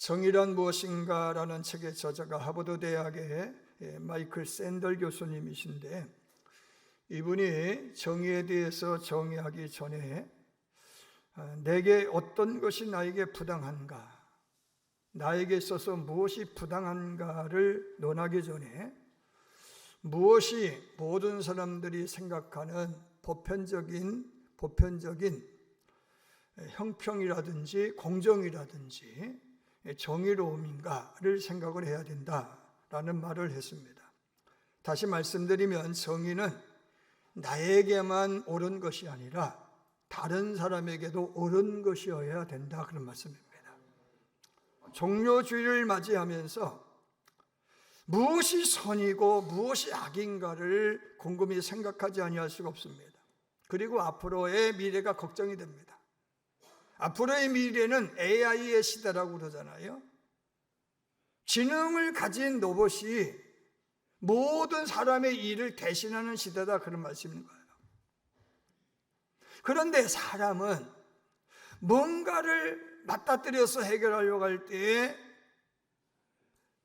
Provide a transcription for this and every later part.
정의란 무엇인가 라는 책의 저자가 하버드 대학의 마이클 샌들 교수님이신데, 이분이 정의에 대해서 정의하기 전에 내게 어떤 것이 나에게 부당한가, 나에게 있어서 무엇이 부당한가를 논하기 전에 무엇이 모든 사람들이 생각하는 보편적인 형평이라든지 공정이라든지 정의로움인가를 생각을 해야 된다라는 말을 했습니다. 다시 말씀드리면 정의는 나에게만 옳은 것이 아니라 다른 사람에게도 옳은 것이어야 된다, 그런 말씀입니다. 종료주의를 맞이하면서 무엇이 선이고 무엇이 악인가를 곰곰이 생각하지 아니할 수가 없습니다. 그리고 앞으로의 미래가 걱정이 됩니다. 앞으로의 미래는 AI의 시대라고 그러잖아요. 지능을 가진 로봇이 모든 사람의 일을 대신하는 시대다, 그런 말씀인 거예요. 그런데 사람은 뭔가를 맞닥뜨려서 해결하려고 할 때에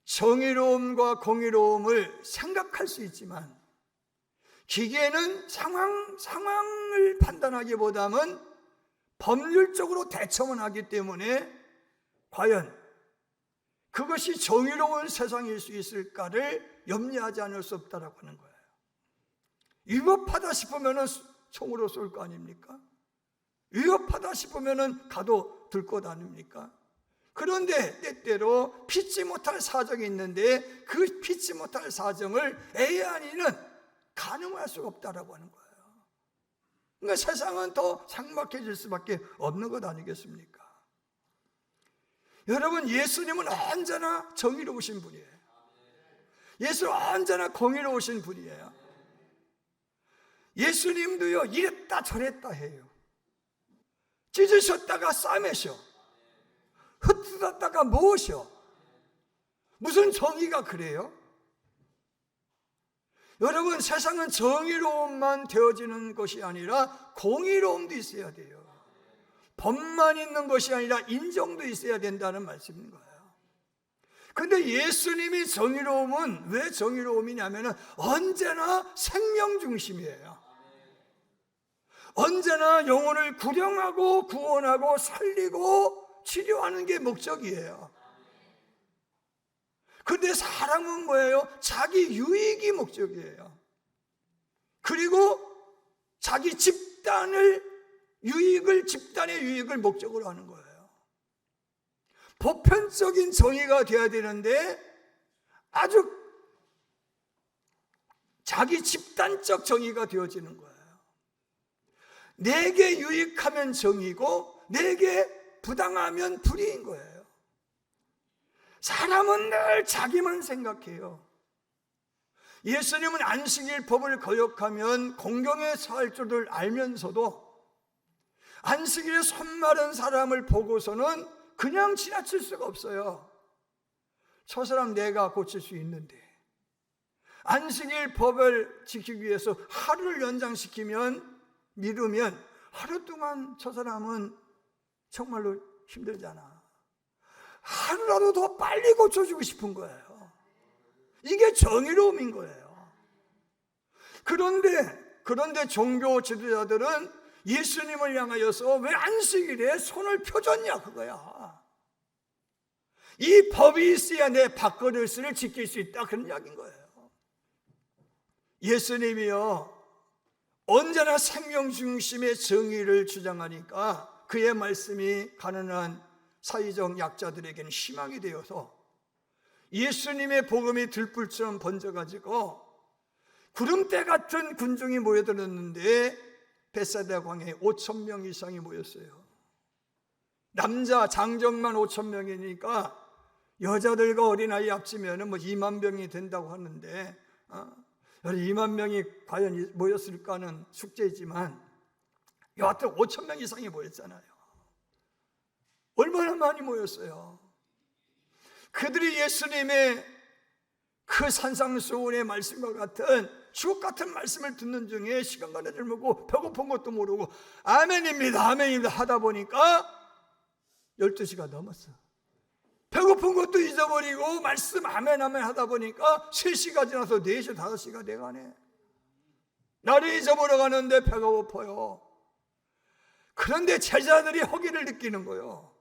정의로움과 공의로움을 생각할 수 있지만, 기계는 상황을 판단하기보다는 법률적으로 대처만 하기 때문에 과연 그것이 정의로운 세상일 수 있을까를 염려하지 않을 수 없다라고 하는 거예요. 위협하다 싶으면 총으로 쏠 거 아닙니까? 위협하다 싶으면 가도 들 것 아닙니까? 그런데 때때로 피치 못할 사정이 있는데 그 피치 못할 사정을 AI는 가늠할 수가 없다라고 하는 거예요. 그러니까 세상은 더 삭막해질 수밖에 없는 것 아니겠습니까? 여러분, 예수님은 언제나 정의로우신 분이에요. 예수는 언제나 공의로우신 분이에요. 예수님도요, 이랬다 저랬다 해요. 찢으셨다가 싸매셔, 흩어졌다가 모으셔. 무슨 정의가 그래요? 여러분, 세상은 정의로움만 되어지는 것이 아니라 공의로움도 있어야 돼요. 법만 있는 것이 아니라 인정도 있어야 된다는 말씀인 거예요. 근데 예수님이 정의로움은 왜 정의로움이냐면 언제나 생명 중심이에요. 언제나 영혼을 구령하고 구원하고 살리고 치료하는 게 목적이에요. 근데 사람은 뭐예요? 자기 유익이 목적이에요. 그리고 자기 집단의 유익을 목적으로 하는 거예요. 보편적인 정의가 돼야 되는데 아주 자기 집단적 정의가 되어지는 거예요. 내게 유익하면 정의고 내게 부당하면 불의인 거예요. 사람은 늘 자기만 생각해요. 예수님은 안식일 법을 거역하면 공경에 처할 줄을 알면서도 안식일에 손 마른 사람을 보고서는 그냥 지나칠 수가 없어요. 저 사람 내가 고칠 수 있는데, 안식일 법을 지키기 위해서 하루를 미루면 하루 동안 저 사람은 정말로 힘들잖아. 하루라도 더 빨리 고쳐주고 싶은 거예요. 이게 정의로움인 거예요. 그런데 종교 지도자들은 예수님을 향하여서 왜 안식일에 손을 펴줬냐, 그거야. 이 법이 있어야 내 밥그릇을 지킬 수 있다, 그런 이야기인 거예요. 예수님이요, 언제나 생명 중심의 정의를 주장하니까 그의 말씀이 가난한 사회적 약자들에게는 희망이 되어서 예수님의 복음이 들불처럼 번져가지고 구름대 같은 군중이 모여들었는데 벳사다 광야에 5,000명 이상이 모였어요. 남자 장정만 5,000명이니까 여자들과 어린아이 합치면 2만 명이 된다고 하는데 2만 명이 과연 모였을까는 숙제이지만 여하튼 5,000명 이상이 모였잖아요. 얼마나 많이 모였어요. 그들이 예수님의 그 산상수훈의 말씀과 같은 주옥 같은 말씀을 듣는 중에 시간 가는 줄 모르고 배고픈 것도 모르고 아멘입니다 하다 보니까 12시가 넘었어. 배고픈 배고픈 것도 잊어버리고 말씀 아멘 아멘 하다 보니까 3시가 지나서 4시 5시가 돼가네. 나를 잊어버려 가는데 배가 고파요. 그런데 제자들이 허기를 느끼는 거예요.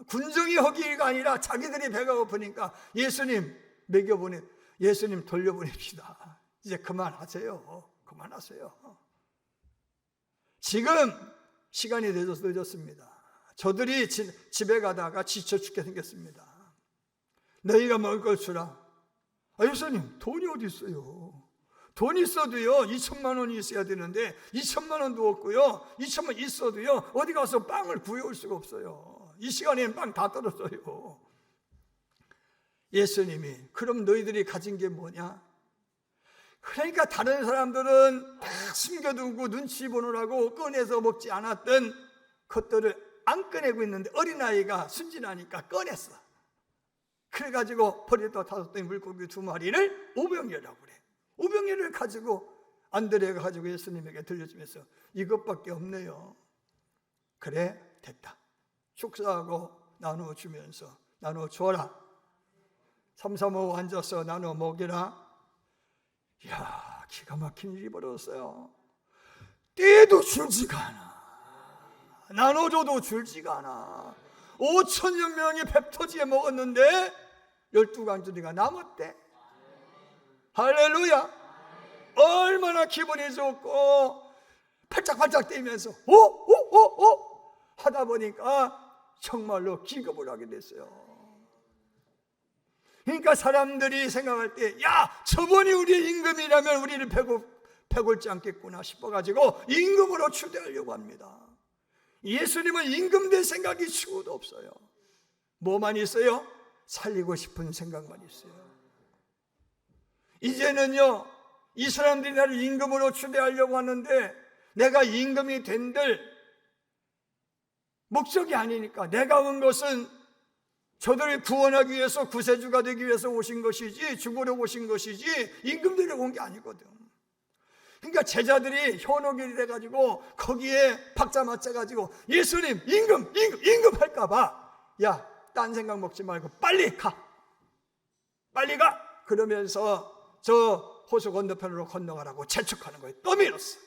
군중이 허기가 아니라 자기들이 배가 고프니까 예수님 먹여보내, 예수님 돌려보냅시다. 이제 그만하세요. 그만하세요. 지금 시간이 늦었습니다. 저들이 집에 가다가 지쳐 죽게 생겼습니다. 너희가 먹을 걸 주라. 예수님 돈이 어디 있어요? 돈 있어도요 2천만 원이 있어야 되는데 2천만 원도 없고요, 2천만 있어도요 어디 가서 빵을 구해올 수가 없어요. 이 시간에는 빵 다 떨어져요. 예수님이 그럼 너희들이 가진 게 뭐냐? 그러니까 다른 사람들은 다 숨겨두고 눈치 보느라고 꺼내서 먹지 않았던 것들을 안 꺼내고 있는데 어린아이가 순진하니까 꺼냈어. 그래가지고 버리도 5덩이 물고기 2마리를 오병이어라고 그래. 오병이어를 가지고 안드레가 가지고 예수님에게 들려주면서 이것밖에 없네요. 그래 됐다. 축사하고 나누어 주면서 나누어 주어라. 3, 4, 5 앉아서 나누어 먹이라. 이야, 기가 막힌 일이 벌어졌어요. 떼도 줄지가 않아. 나눠줘도 줄지가 않아. 5천여 명이 배 터지게 먹었는데 12강주리가 남았대. 할렐루야. 얼마나 기분이 좋고 팔짝팔짝 뛰면서 오 하다 보니까 정말로 기겁을 하게 됐어요. 그러니까 사람들이 생각할 때 야, 저번이 우리의 임금이라면 우리를 배골지 않겠구나 싶어가지고 임금으로 추대하려고 합니다. 예수님은 임금 될 생각이 치고도 없어요. 뭐만 있어요? 살리고 싶은 생각만 있어요. 이제는요 이 사람들이 나를 임금으로 추대하려고 하는데 내가 임금이 된들 목적이 아니니까, 내가 온 것은 저들을 구원하기 위해서 구세주가 되기 위해서 오신 것이지 죽으러 오신 것이지 임금 되려고 온 게 아니거든. 그러니까 제자들이 현혹이 돼가지고 거기에 박자 맞춰가지고 예수님 임금 할까봐 야, 딴 생각 먹지 말고 빨리 가 그러면서 저 호수 건너편으로 건너가라고 재촉하는 거예요. 떠밀었어.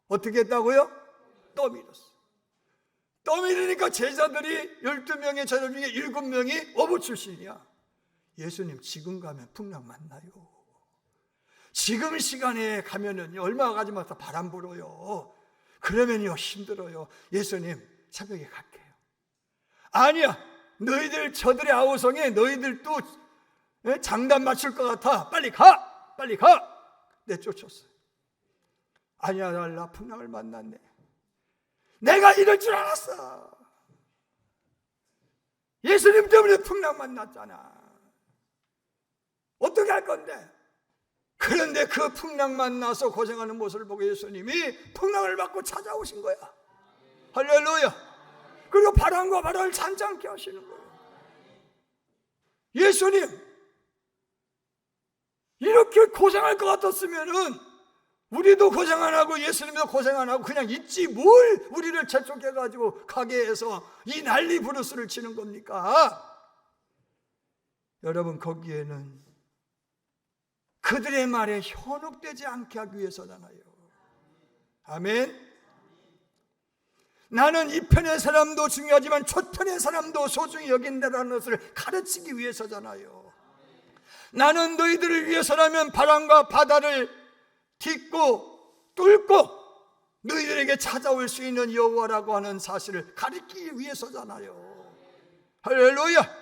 어떻게 했다고요? 떠밀으니까 제자들이 12명의 제자 중에 7명이 어부 출신이야. 예수님 지금 가면 풍랑 만나요. 지금 시간에 가면은 얼마 가지 마서 바람 불어요. 그러면요 힘들어요. 예수님 새벽에 갈게요. 아니야, 너희들 저들의 아우성에 너희들도 장단 맞출 것 같아. 빨리 가. 내쫓았어요. 아니야, 나 풍랑을 만났네. 내가 이럴 줄 알았어. 예수님 때문에 풍랑 만났잖아. 어떻게 할 건데? 그런데 그 풍랑 만나서 고생하는 모습을 보고 예수님이 풍랑을 받고 찾아오신 거야. 할렐루야. 그리고 바람과 바다를 잔잔케 하시는 거예요. 예수님 이렇게 고생할 것 같았으면은 우리도 고생 안 하고 예수님도 고생 안 하고 그냥 있지 뭘 우리를 재촉해가지고 가게 해서 이 난리 부르스를 치는 겁니까? 여러분, 거기에는 그들의 말에 현혹되지 않게 하기 위해서잖아요. 아멘. 나는 이 편의 사람도 중요하지만 저편의 사람도 소중히 여긴다는 것을 가르치기 위해서잖아요. 나는 너희들을 위해서라면 바람과 바다를 딛고 뚫고 너희들에게 찾아올 수 있는 여호와라고 하는 사실을 가르치기 위해서잖아요. 할렐루야.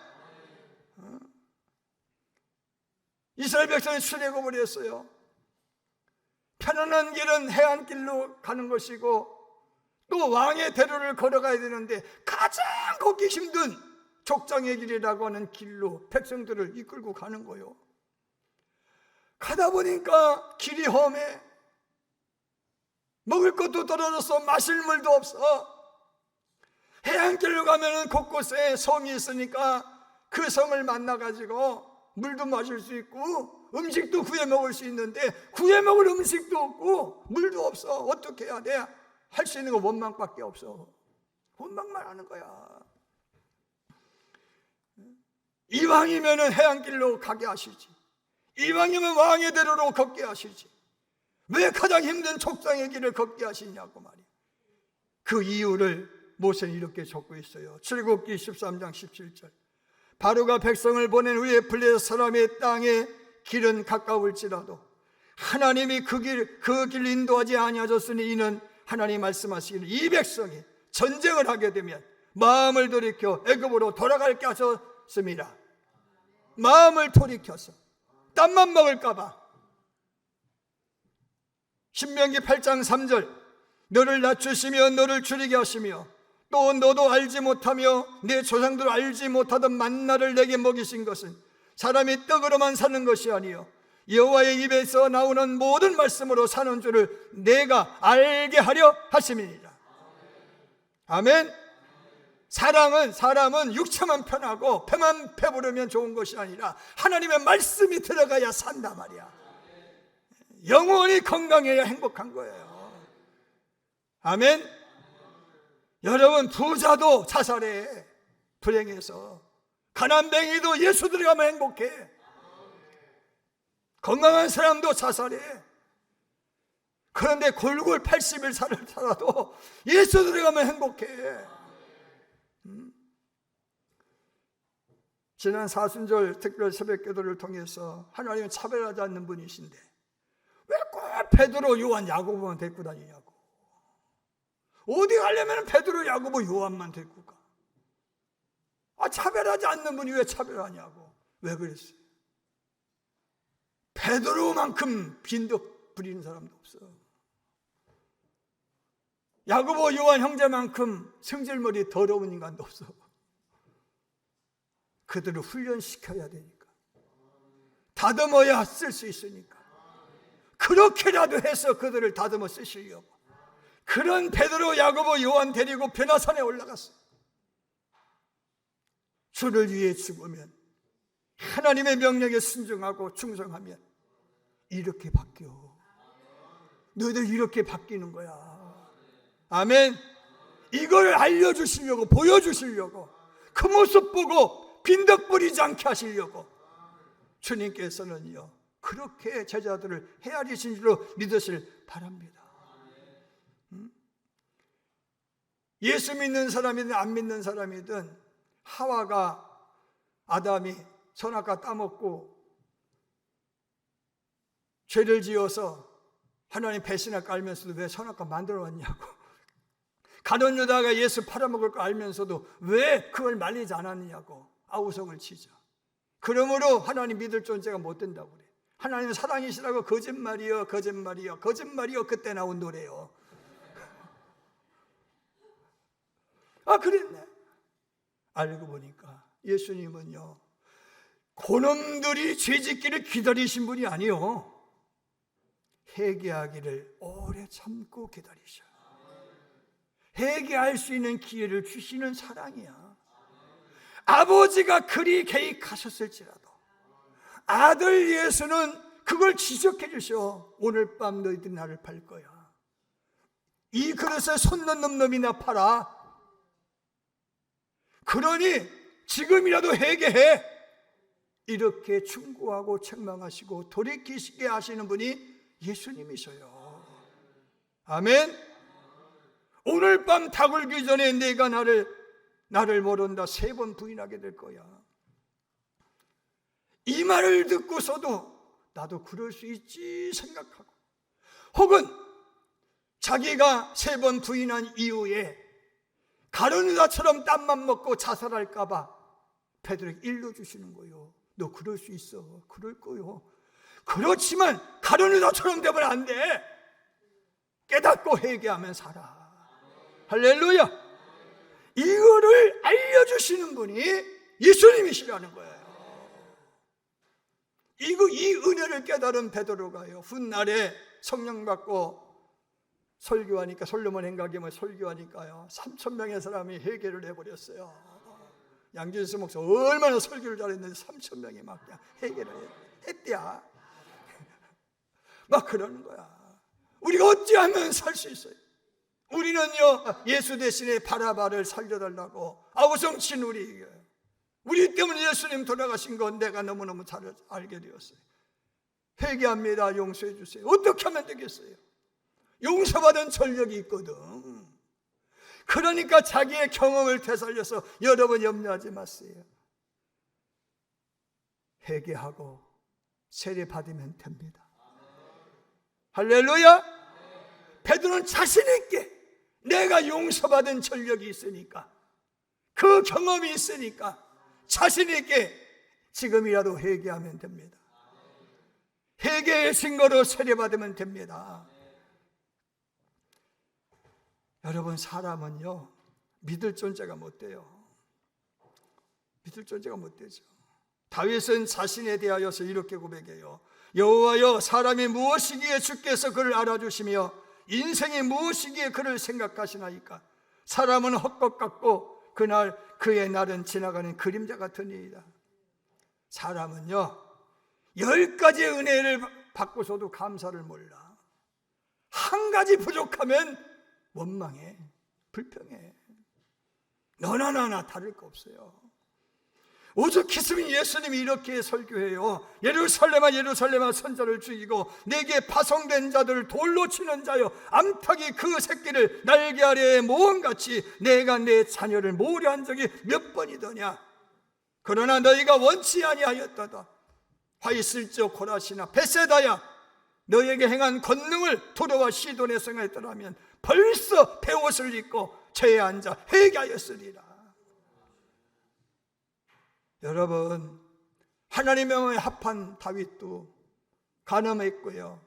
이스라엘 백성이 출애굽을 했어요. 편안한 길은 해안길로 가는 것이고 또 왕의 대로를 걸어가야 되는데 가장 걷기 힘든 족장의 길이라고 하는 길로 백성들을 이끌고 가는 거예요. 가다 보니까 길이 험해. 먹을 것도 떨어져서 마실 물도 없어. 해안길로 가면은 곳곳에 성이 있으니까 그 성을 만나가지고 물도 마실 수 있고 음식도 구해 먹을 수 있는데 구해 먹을 음식도 없고 물도 없어. 어떻게 해야 돼? 할 수 있는 건 원망밖에 없어. 원망만 하는 거야. 이왕이면 해안길로 가게 하시지, 이왕이면 왕의 대로로 걷게 하시지, 왜 가장 힘든 족장의 길을 걷게 하시냐고 말이에요. 그 이유를 모세는 이렇게 적고 있어요. 출애굽기 13장 17절. 바로가 백성을 보낸 후에 블레셋 사람의 땅에 길은 가까울지라도 하나님이 그 길 인도하지 아니하셨으니 이는 하나님 말씀하시기를 이 백성이 전쟁을 하게 되면 마음을 돌이켜 애굽으로 돌아갈게 하셨습니다. 마음을 돌이켜서 땀만 먹을까 봐. 신명기 8장 3절. 너를 낮추시며 너를 줄이게 하시며 또 너도 알지 못하며 내 조상들 알지 못하던 만나를 내게 먹이신 것은 사람이 떡으로만 사는 것이 아니요 여호와의 입에서 나오는 모든 말씀으로 사는 줄을 내가 알게 하려 하심이니라. 아멘. 사람은 육체만 편하고 배만 배부르면 좋은 것이 아니라 하나님의 말씀이 들어가야 산다 말이야. 영원히 건강해야 행복한 거예요. 아멘. 여러분, 부자도 자살해. 불행해서. 가난뱅이도 예수 들어가면 행복해. 건강한 사람도 자살해. 그런데 골골 80일 살아도 예수 들어가면 행복해. 지난 사순절 특별 새벽기도를 통해서 하나님은 차별하지 않는 분이신데 왜 꼭 베드로, 요한, 야고보만 데리고 다니냐고. 어디 가려면 베드로, 야고보, 요한만 데리고 가. 차별하지 않는 분이 왜 차별하냐고. 왜 그랬어요? 베드로만큼 빈덕 부리는 사람도 없어. 야고보, 요한 형제만큼 성질머리 더러운 인간도 없어. 그들을 훈련시켜야 되니까. 다듬어야 쓸 수 있으니까. 그렇게라도 해서 그들을 다듬어 쓰시려고. 그런 베드로, 야고보, 요한 데리고 변화산에 올라갔어. 주를 위해 죽으면, 하나님의 명령에 순종하고 충성하면 이렇게 바뀌어. 너희들 이렇게 바뀌는 거야. 아멘. 이걸 알려주시려고, 보여주시려고, 그 모습 보고 빈덕 부리지 않게 하시려고 주님께서는요, 그렇게 제자들을 헤아리신 줄로 믿으실 바랍니다. 예수 믿는 사람이든 안 믿는 사람이든 하와가, 아담이 선악과 따먹고 죄를 지어서 하나님 배신을 깔면서도 왜 선악과 만들어 왔냐고. 가룟 유다가 예수 팔아먹을 거 알면서도 왜 그걸 말리지 않았느냐고 아우성을 치자. 그러므로 하나님 믿을 존재가 못 된다고 그래. 하나님 사랑이시라고 거짓말이요, 거짓말이요, 거짓말이요. 그때 나온 노래요. 그랬네. 알고 보니까 예수님은요, 고놈들이 죄짓기를 기다리신 분이 아니요, 회개하기를 오래 참고 기다리셔요. 회개할 수 있는 기회를 주시는 사랑이야. 아버지가 그리 계획하셨을지라도 아들 예수는 그걸 지적해 주셔. 오늘 밤 너희들 나를 팔 거야. 이 그릇에 손 넣는 놈이나 팔아. 그러니 지금이라도 회개해. 이렇게 충고하고 책망하시고 돌이키시게 하시는 분이 예수님이셔요. 아멘. 오늘 밤 닭 울기 전에 내가 나를 모른다 3번 부인하게 될 거야. 이 말을 듣고서도 나도 그럴 수 있지 생각하고, 혹은 자기가 3번 부인한 이후에 가룟 유다처럼 땀만 먹고 자살할까 봐 베드로에게 일러 주시는 거예요. 너 그럴 수 있어. 그럴 거요. 그렇지만 가룟 유다처럼 되면 안 돼. 깨닫고 회개하면 살아. 할렐루야. 이거를 알려주시는 분이 예수님이시라는 거예요. 이 은혜를 깨달은 베드로가요, 훗날에 성령 받고 설교하니까, 솔로몬 행각이면 설교하니까요, 3,000명의 사람이 회개를 해버렸어요. 양진수 목사 얼마나 설교를 잘했는데 3,000명이 막 그냥 회개를 했대야. 막 그러는 거야. 우리가 어찌하면 살 수 있어요? 우리는요, 예수 대신에 바라바를 살려달라고 아우성친 우리 때문에 예수님 돌아가신 건 내가 너무너무 잘 알게 되었어요. 회개합니다. 용서해 주세요. 어떻게 하면 되겠어요? 용서받은 전력이 있거든. 그러니까 자기의 경험을 되살려서 여러분 염려하지 마세요. 회개하고 세례 받으면 됩니다. 할렐루야. 베드로는 자신 있게 내가 용서받은 전력이 있으니까, 그 경험이 있으니까 자신 있게 지금이라도 회개하면 됩니다. 회개의 증거로 세례 받으면 됩니다. 여러분, 사람은요 믿을 존재가 못 돼요. 믿을 존재가 못 되죠. 다윗은 자신에 대하여서 이렇게 고백해요. 여호와여, 사람이 무엇이기에 주께서 그를 알아주시며 인생이 무엇이기에 그를 생각하시나이까. 사람은 헛것 같고 그날 그의 날은 지나가는 그림자 같으니이다. 사람은요 10가지의 은혜를 받고서도 감사를 몰라. 한 가지 부족하면 원망해, 불평해. 너나 나나 다를 거 없어요. 오죽했으면 예수님이 이렇게 설교해요. 예루살렘아 예루살렘아, 선자를 죽이고 내게 파송된 자들을 돌로 치는 자여, 암탉이 그 새끼를 날개 아래에 모음같이 내가 내 자녀를 모려한 적이 몇 번이더냐. 그러나 너희가 원치 아니하였도다. 화 있을지어 고라시나 베세다야, 너에게 행한 권능을 두로와 시돈에서 행했더라면 벌써 베옷을 입고 죄에 앉아 회개하였으리라. 여러분, 하나님의 마음에 합한 다윗도 간음했고요,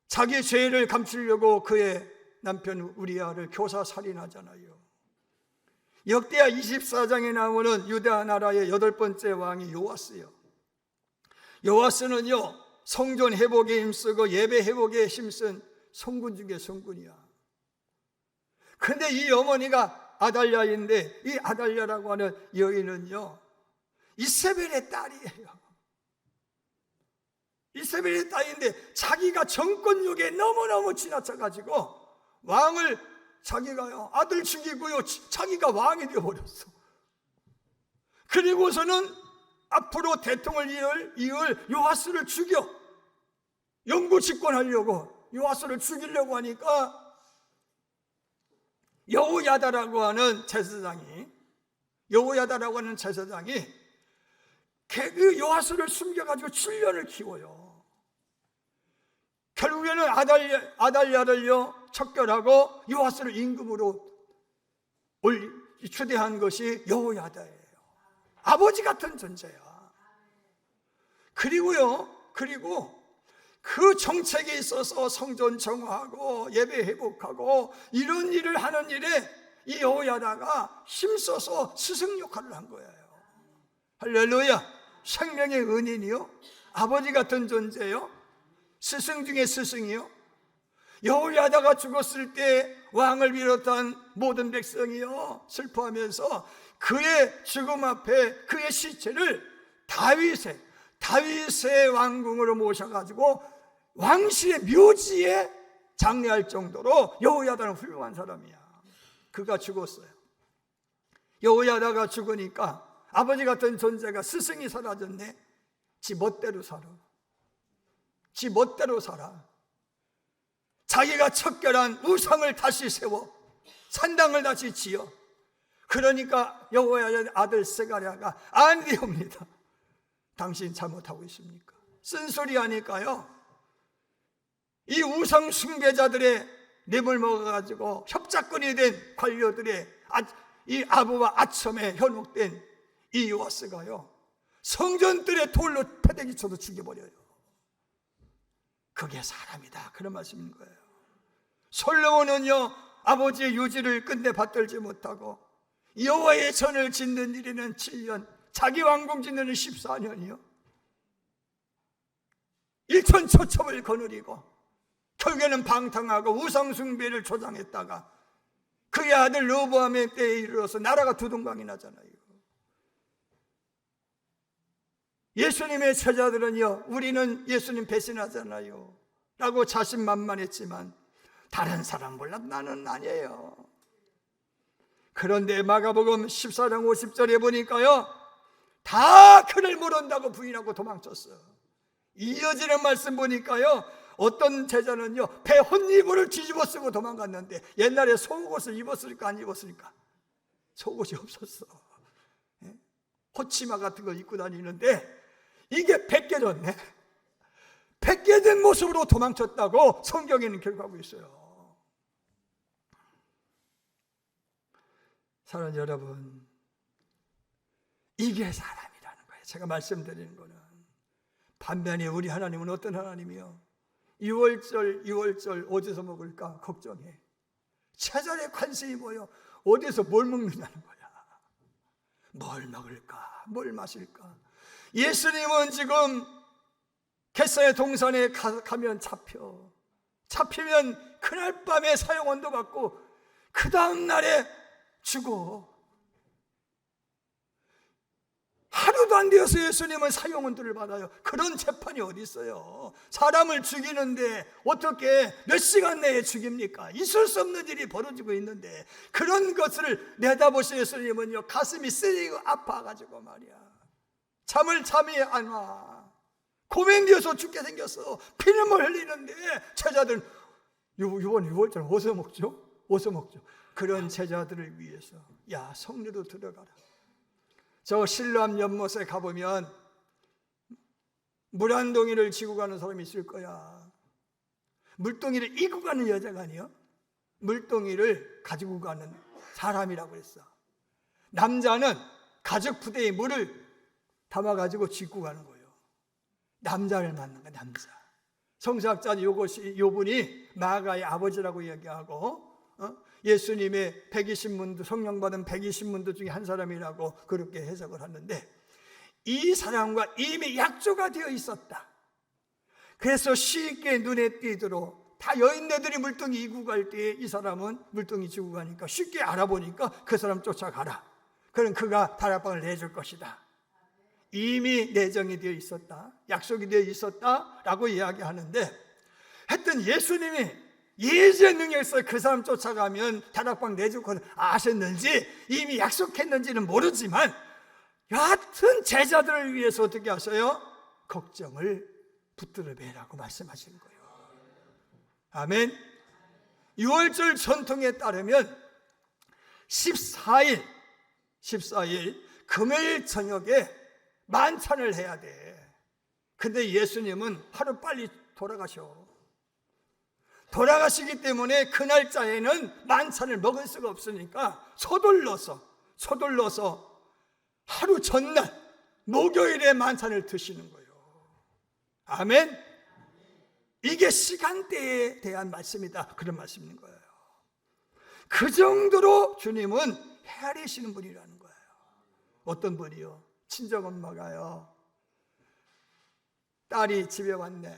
자기 죄를 감추려고 그의 남편 우리아를 교사 살인하잖아요. 역대하 24장에 나오는 유다 나라의 8번째 왕이 요아스요. 요아스는요 성전 회복에 힘쓰고 예배 회복에 힘쓴 성군 중에 성군이야. 근데 이 어머니가 아달랴인데, 이 아달랴라고 하는 여인은요 이세벨의 딸이에요. 이세벨의 딸인데 자기가 정권욕에 너무너무 지나쳐가지고 왕을, 자기가요 아들 죽이고요 자기가 왕이 되어버렸어. 그리고서는 앞으로 대통령을 이을 요아스를 죽여 영구 집권하려고 요아스를 죽이려고 하니까 여호야다라고 하는 제사장이 그 요아스를 숨겨가지고 7년을 키워요. 결국에는 아달랴를요 척결하고 요아스를 임금으로 추대한 것이 여호야다예요. 아버지 같은 존재야. 그리고 그 정책에 있어서 성전 정화하고 예배 회복하고 이런 일을 하는 일에 이 여호야다가 힘써서 스승 역할을 한 거예요. 할렐루야. 생명의 은인이요, 아버지 같은 존재요, 스승 중에 스승이요. 여호야다가 죽었을 때 왕을 비롯한 모든 백성이요 슬퍼하면서 그의 죽음 앞에 그의 시체를 다윗의 왕궁으로 모셔가지고 왕실의 묘지에 장례할 정도로 여호야다는 훌륭한 사람이야. 그가 죽었어요. 여호야다가 죽으니까 아버지 같은 존재가, 스승이 사라졌네. 지 멋대로 살아. 자기가 척결한 우상을 다시 세워 산당을 다시 지어. 그러니까 여호야다의 아들 스가랴가 아니옵니다. 당신 잘못하고 있습니까? 쓴소리 하니까요 이 우상 숭배자들의 뇌물 먹어가지고 협작꾼이 된 관료들의 이 아부와 아첨에 현혹된 이 요아스가요 성전들의 돌로 패대기 쳐서 죽여버려요. 그게 사람이다, 그런 말씀인 거예요. 솔로몬은요 아버지의 유지를 끝내 받들지 못하고 여호와의 전을 짓는 일에는 7년, 자기 왕궁 짓는 일은 14년이요 일천초첩을 거느리고 결국에는 방탕하고 우상숭배를 조장했다가 그의 아들 르호보암의 때에 이르러서 나라가 두둥강이 나잖아요. 예수님의 제자들은요 우리는 예수님 배신하잖아요 라고 자신만만했지만 다른 사람 몰라 나는 아니에요. 그런데 마가복음 14장 50절에 보니까요, 다 그를 모른다고 부인하고 도망쳤어요. 이어지는 말씀 보니까요, 어떤 제자는요 배 혼이불을 뒤집어 쓰고 도망갔는데, 옛날에 속옷을 입었을까 안 입었을까? 속옷이 없었어. 호치마 같은 거 입고 다니는데 이게 벗겨졌네. 벗겨진 모습으로 도망쳤다고 성경에는 기록하고 있어요. 사랑하는 여러분, 이게 사람이라는 거예요. 제가 말씀드리는 거는. 반면에 우리 하나님은 어떤 하나님이요? 6월절 어디서 먹을까 걱정해. 제자리에 관심이 뭐요? 어디서 뭘 먹느냐는 거야. 뭘 먹을까? 뭘 마실까? 예수님은 지금 겟세마네 동산에 가면 잡히면 그날 밤에 사형원도 받고 그 다음 날에 죽어. 하루도 안 되어서 예수님은 사형원들을 받아요. 그런 재판이 어디 있어요? 사람을 죽이는데 어떻게 몇 시간 내에 죽입니까? 있을 수 없는 일이 벌어지고 있는데, 그런 것을 내다보신 예수님은요 가슴이 쓰리고 아파가지고 말이야, 잠이 안 와. 고민되어서 죽게 생겼어. 피눈물 흘리는데 제자들은 이번 6월절 어디서 먹죠? 어디서 먹죠? 그런 제자들을 위해서, 야 성리로 들어가라. 저 실로암 연못에 가보면 물 한 동이를 지고 가는 사람이 있을 거야. 물동이를 이고 가는 여자가 아니요, 물동이를 가지고 가는 사람이라고 했어. 남자는 가죽 부대에 물을 담아가지고 싣고 가는 거예요. 남자를 만난 거야, 남자. 성서학자는 요분이 마가의 아버지라고 이야기하고, 예수님의 120문도, 성령 받은 120문도 중에 한 사람이라고 그렇게 해석을 하는데, 이 사람과 이미 약조가 되어 있었다. 그래서 쉽게 눈에 띄도록, 다 여인네들이 물동이 이고 갈 때 이 사람은 물동이 지고 가니까 쉽게 알아보니까 그 사람 쫓아가라. 그럼 그가 다락방을 내줄 것이다. 이미 내정이 되어 있었다, 약속이 되어 있었다라고 이야기하는데, 하여튼 예수님이 예지의 능력에서 그 사람 쫓아가면 다락방 내줄 것을 아셨는지 이미 약속했는지는 모르지만, 여하튼 제자들을 위해서 어떻게 하셔요? 걱정을 붙들어 매라고 말씀하시는 거예요. 아멘. 6월절 전통에 따르면 14일 금요일 저녁에 만찬을 해야 돼. 근데 예수님은 하루 빨리 돌아가시기 때문에 그 날짜에는 만찬을 먹을 수가 없으니까 서둘러서 하루 전날 목요일에 만찬을 드시는 거예요. 아멘. 이게 시간대에 대한 말씀이다, 그런 말씀인 거예요. 그 정도로 주님은 헤아리시는 분이라는 거예요. 어떤 분이요? 친정엄마가요, 딸이 집에 왔네.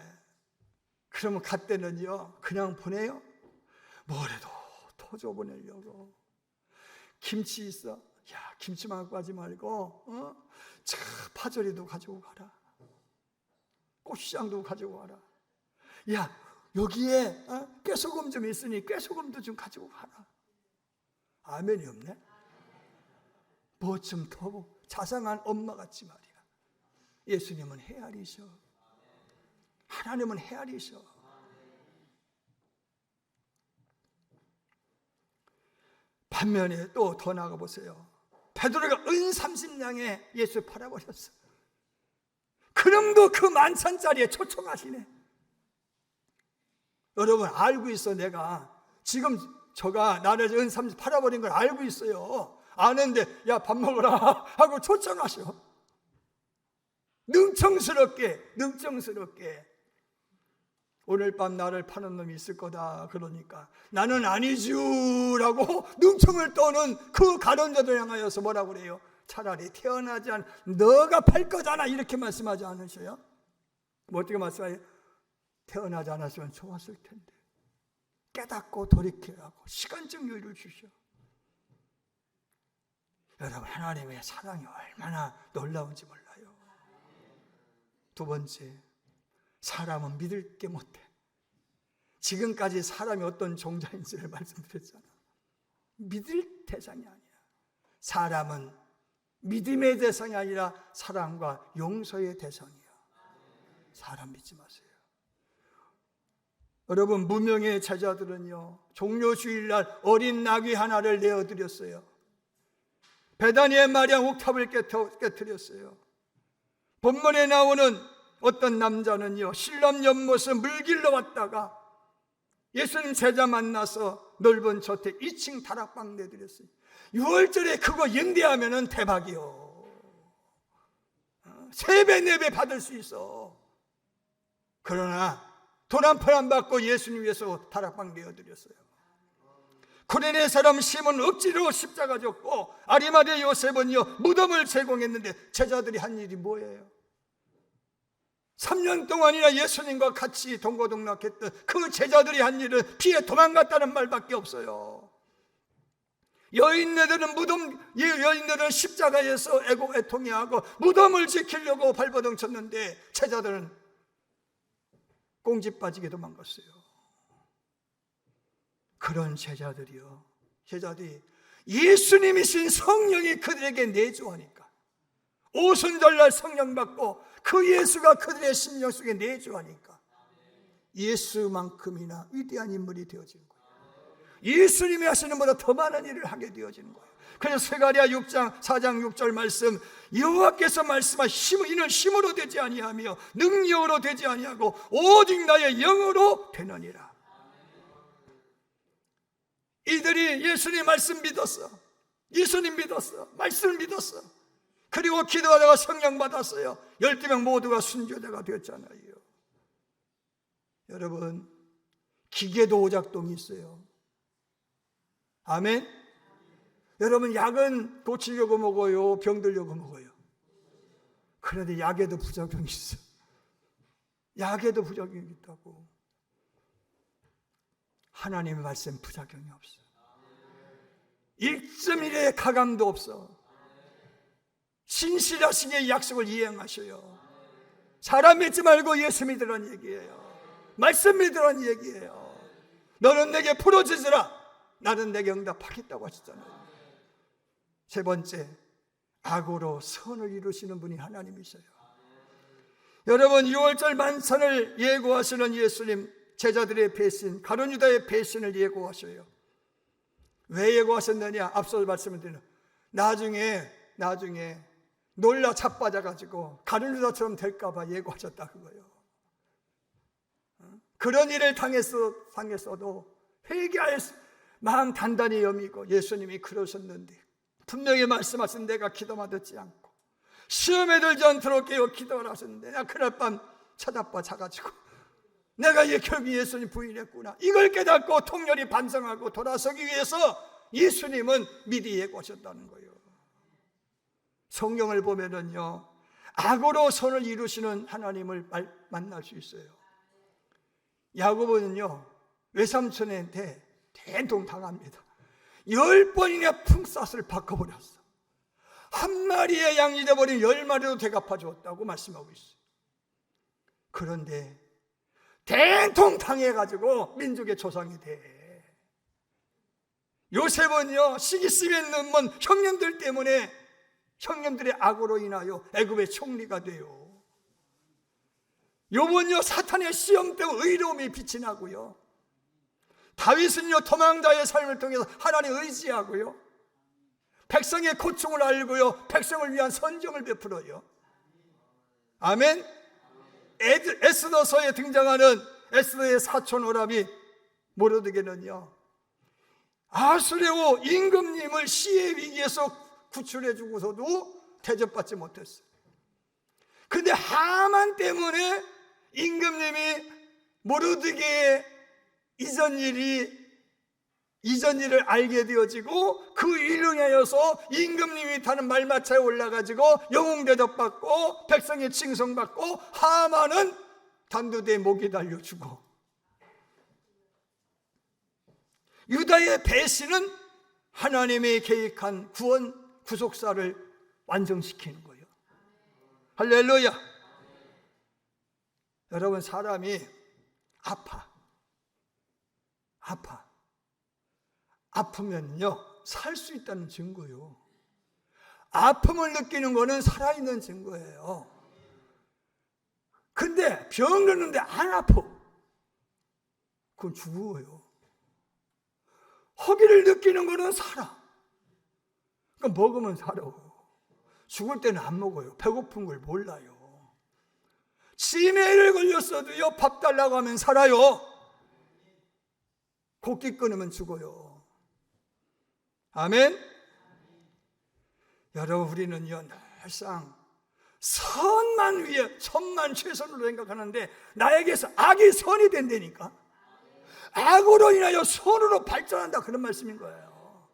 그러면 갓때는요 그냥 보내요? 뭐래도 터져 보내려고. 김치 있어? 야, 김치만 갖고 가지 말고 파절이도 가지고 가라. 고추장도 가지고 가라. 야, 여기에 깨소금 좀 있으니 깨소금도 좀 가지고 가라. 아멘이 없네. 뭐 좀 더 자상한 엄마같이 말이야. 예수님은 헤아리셔. 하나님은 헤아리셔. 반면에 또 더 나가 보세요. 베드로가 은 30냥에 예수 팔아버렸어. 그놈도 그 만찬자리에 초청하시네. 여러분 알고 있어. 내가 지금 저가 나를 은 30 팔아버린 걸 알고 있어요. 아는데 야 밥 먹으라 하고 초청하셔. 능청스럽게 오늘 밤 나를 파는 놈이 있을 거다. 그러니까 나는 아니지라고 능청을 떠는 그 가론자들 향하여서 뭐라고 그래요? 차라리 태어나지 않은 너가 팔 거잖아, 이렇게 말씀하지 않으셔요? 뭐 어떻게 말씀하세요? 태어나지 않았으면 좋았을 텐데. 깨닫고 돌이키라고 시간적 여유를 주셔. 여러분, 하나님의 사랑이 얼마나 놀라운지 몰라요. 두 번째, 사람은 믿을 게 못해. 지금까지 사람이 어떤 종자인지를 말씀드렸잖아. 믿을 대상이 아니야. 사람은 믿음의 대상이 아니라 사랑과 용서의 대상이에요. 사람 믿지 마세요. 여러분, 무명의 제자들은요, 종료주일날 어린 나귀 하나를 내어드렸어요. 베다니의 마리아 옥탑을 깨뜨렸어요. 본문에 나오는 어떤 남자는요, 신람 연못에 물 길러 왔다가 예수님 제자 만나서 넓은 저택 2층 다락방 내드렸어요. 6월절에 그거 연대하면 대박이요. 3배 4배 받을 수 있어. 그러나 돈 한 푼 안 받고 예수님 위해서 다락방 내어드렸어요. 쿠레네 사람 시몬은 억지로 십자가 졌고, 아리마대 요셉은요 무덤을 제공했는데 제자들이 한 일이 뭐예요? 3년 동안이나 예수님과 같이 동고동락했던 그 제자들이 한 일은 피해 도망갔다는 말밖에 없어요. 여인네들은 십자가에서 애통해하고 무덤을 지키려고 발버둥 쳤는데 제자들은 꽁지 빠지게 도망갔어요. 그런 제자들이 예수님이신 성령이 그들에게 내주하니까, 오순절날 성령 받고 그 예수가 그들의 심령 속에 내주하니까 예수만큼이나 위대한 인물이 되어지는 거예요. 예수님이 하시는 것보다 더 많은 일을 하게 되어지는 거예요. 그래서 스가랴 6장 4장 6절 말씀, 여호와께서 말씀하신 이는 힘으로 되지 아니하며 능력으로 되지 아니하고 오직 나의 영으로 되느니라. 이들이 예수님 말씀 믿었어. 예수님 믿었어. 말씀을 믿었어. 그리고 기도하다가 성령 받았어요. 12명 모두가 순교자가 되었잖아요. 여러분, 기계도 오작동이 있어요. 아멘. 여러분, 약은 고치려고 먹어요, 병들려고 먹어요. 그런데 약에도 부작용이 있어. 약에도 부작용이 있다고. 하나님의 말씀 부작용이 없어. 1.1의 가감도 없어. 신실하시게 약속을 이행하셔요. 사람 믿지 말고 예수 믿으라는 얘기예요. 말씀 믿으라는 얘기예요. 너는 내게 풀어주지라, 나는 내게 응답하겠다고 하셨잖아요. 세 번째, 악으로 선을 이루시는 분이 하나님이셔요. 여러분, 6월절 만찬을 예고하시는 예수님, 제자들의 배신, 가룟 유다의 배신을 예고하셔요. 왜 예고하셨느냐? 앞서 말씀을 드리는, 나중에 놀라 자빠져가지고 가룟 유다처럼 될까봐 예고하셨다 그거예요. 그런 일을 당했어도 회개할 마음 단단히 여미고, 예수님이 그러셨는데 분명히 말씀하신, 내가 기도만 듣지 않고 시험에 들지 않도록 깨어 기도를 하셨는데, 내가 그날 밤 쳐다봐 자가지고 내가 결국 예수님 부인했구나, 이걸 깨닫고 통렬히 반성하고 돌아서기 위해서 예수님은 미리 예고하셨다는 거예요. 성경을 보면은요, 악으로 선을 이루시는 하나님을 만날 수 있어요. 야고보는요, 외삼촌한테 대동 당합니다. 10번이나 품삯을 바꿔버렸어. 한 마리의 양이 되어버린 10마리도 대갚아 주었다고 말씀하고 있어요. 그런데 대통 당해가지고 민족의 조상이 돼. 요셉은요, 시기심에 있는 형님들 때문에, 형님들의 악으로 인하여 애굽의 총리가 돼요. 요번요, 사탄의 시험 때문에 의로움이 빛이 나고요. 다윗은요, 도망자의 삶을 통해서 하나님 의지하고요, 백성의 고충을 알고요, 백성을 위한 선정을 베풀어요. 아멘. 에스더서에 등장하는 에스더의 사촌 오라비 모르드게는요, 아수레오 임금님을 시의 위기에서 구출해 주고서도 대접받지 못했어요. 그런데 하만 때문에 임금님이 모르드게의 이전 일을 알게 되어지고, 그 일로 인하여서 임금님이 타는 말마차에 올라가지고 영웅 대접받고 백성의 칭송받고, 하만은 단두대에 목이 달려주고, 유다의 배신은 하나님의 계획한 구속사를 완성시키는 거예요. 할렐루야. 여러분, 사람이 아프면요, 살 수 있다는 증거요. 아픔을 느끼는 거는 살아있는 증거예요. 근데 병 드는데 안 아파. 그건 죽어요. 허기를 느끼는 거는 살아. 그러니까 먹으면 살아요. 죽을 때는 안 먹어요. 배고픈 걸 몰라요. 치매를 걸렸어도요, 밥 달라고 하면 살아요. 곡기 끊으면 죽어요. 아멘? 여러분, 우리는요, 늘상 선만 위에, 선만 최선으로 생각하는데 나에게서 악이 선이 된다니까. 악으로 인하여 선으로 발전한다, 그런 말씀인 거예요.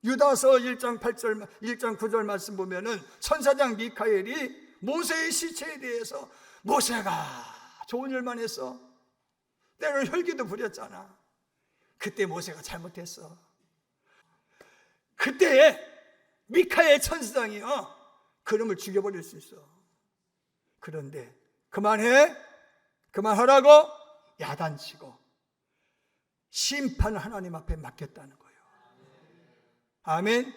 유다서 1장 8절, 1장 9절 말씀 보면은 천사장 미카엘이 모세의 시체에 대해서, 모세가 좋은 일만 했어. 때로는 혈기도 부렸잖아. 그때 모세가 잘못했어. 그때 미카엘 천사장이요, 그놈을 죽여버릴 수 있어. 그런데 그만해, 그만하라고 야단치고 심판을 하나님 앞에 맡겼다는 거예요. 아멘.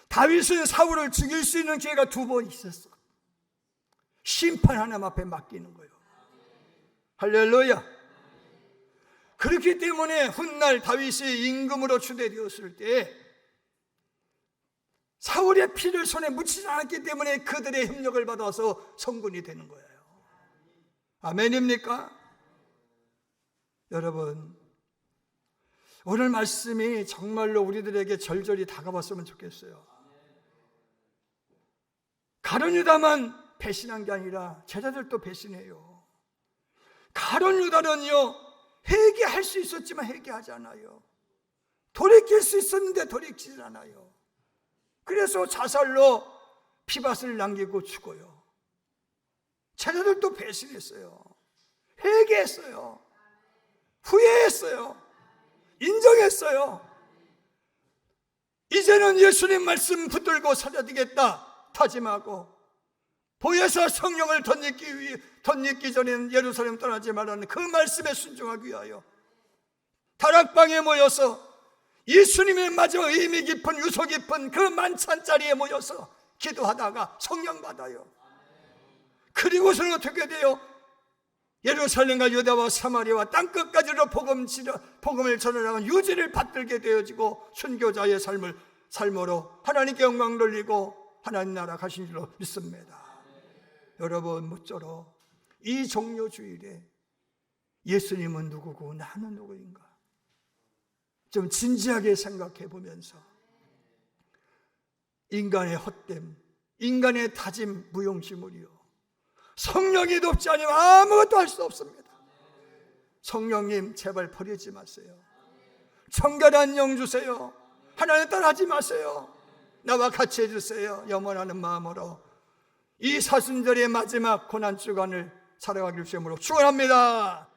다윗은 사울을 죽일 수 있는 기회가 2번 있었어. 심판 하나님 앞에 맡기는 거예요. 할렐루야. 그렇기 때문에 훗날 다윗이 임금으로 추대되었을 때 사울의 피를 손에 묻히지 않았기 때문에 그들의 협력을 받아서 성군이 되는 거예요. 아멘입니까? 여러분, 오늘 말씀이 정말로 우리들에게 절절히 다가왔으면 좋겠어요. 가룟 유다만 배신한 게 아니라 제자들도 배신해요. 가룟 유다는요, 회개할 수 있었지만 회개하지 않아요. 돌이킬 수 있었는데 돌이키지 않아요. 그래서 자살로 피밭을 남기고 죽어요. 제자들도 배신했어요. 회개했어요. 후회했어요. 인정했어요. 이제는 예수님 말씀 붙들고 살아야 되겠다 다짐하고, 보혜사 성령을 덧입기 전에는 예루살렘 떠나지 말라는 그 말씀에 순종하기 위하여 다락방에 모여서 예수님의 마지막 의미 깊은 유서 깊은 그 만찬 자리에 모여서 기도하다가 성령 받아요. 그리고서는 어떻게 돼요? 예루살렘과 유다와 사마리아와 땅끝까지로 복음을 전하는 유지를 받들게 되어지고 순교자의 삶으로 하나님께 영광 돌리고 하나님 나라 가신 줄로 믿습니다. 여러분, 모쪼록 이 종료주일에 예수님은 누구고 나는 누구인가 좀 진지하게 생각해 보면서 인간의 헛됨, 인간의 다짐 무용지물이요, 성령이 돕지 않으면 아무것도 할 수 없습니다. 성령님 제발 버리지 마세요. 청결한 영 주세요. 하나님 따라하지 마세요. 나와 같이 해주세요. 염원하는 마음으로 이 사순절의 마지막 고난주간을 살아가길 주님으로 축원합니다.